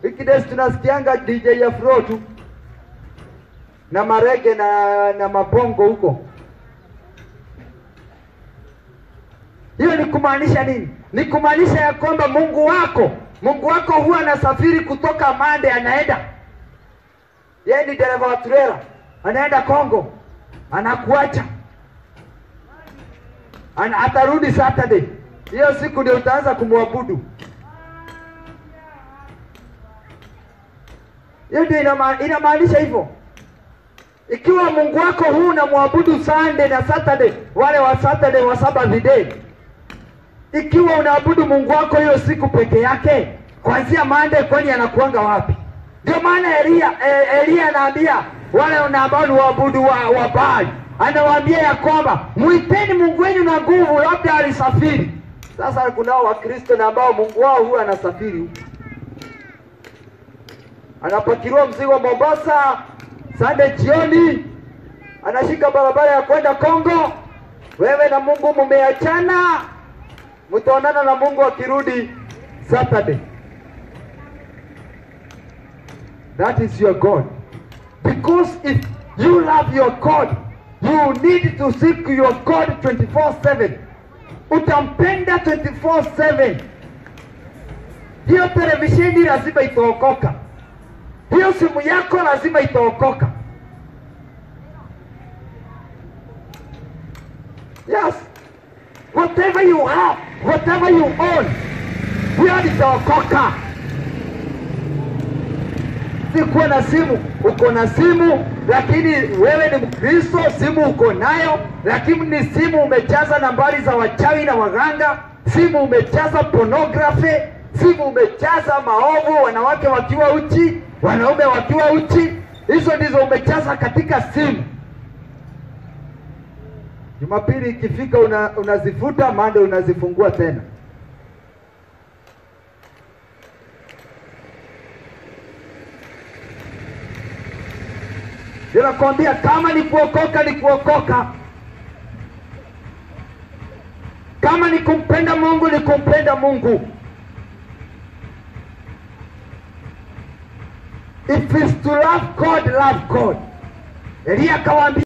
Weekdays tunasikianga DJ ya Fro tu na marege na mabongo huko. Hiyo ni kumaanisha nini? Ni kumaanisha ya kwamba Mungu wako huwa anasafiri kutoka Mande anaenda. Yeye ni dereva wa trailer, anaenda Kongo, anakuacha. Atarudi Saturday. Hiyo siku ndio utaanza kumwabudu. Hiyo ndio inamaanisha hivyo. Ikiwa Mungu wako huu unamwabudu Sunday na Saturday, wale wa Saturday wa Sabbath day. Ikiwa unaabudu Mungu wako hiyo siku peke yake, kuanzia Monday kwani anakuanga wapi? Ndio maana Elia anaambia wale ambao ni waabudu wa Baali, anawaambia ya kwamba muiteni Mungu wenu na nguvu, labda alisafiri. Sasa kuna Wakristo na ambao Mungu wao huwa anasafiri. Anapakiliwa mzigo Mombasa, Sunday jioni anashika barabara ya kwenda Kongo. Wewe na Mungu mumeachana, mtaonana na Mungu akirudi Saturday. That is your God. Because if you love your God, you need to seek your God 24/7. Utampenda 24/7. Hiyo televisheni lazima itaokoka. Hiyo simu yako lazima itaokoka. Yes. Whatever you have, whatever you own, hiyo itaokoka. Sikuwa na simu, uko na simu, lakini wewe ni Mkristo, simu uko nayo, lakini ni simu umejaza nambari za wachawi na waganga, simu umejaza pornography, simu umejaza maovu, wanawake wakiwa uchi, wanaume wakiwa uchi, hizo ndizo umejaza katika simu. Jumapili ikifika unazifuta, Monday unazifungua tena. Ninakwambia kama ni kuokoka ni kuokoka. Kama ni kumpenda Mungu ni kumpenda Mungu. If it's to love God, love God. Elia akawaambia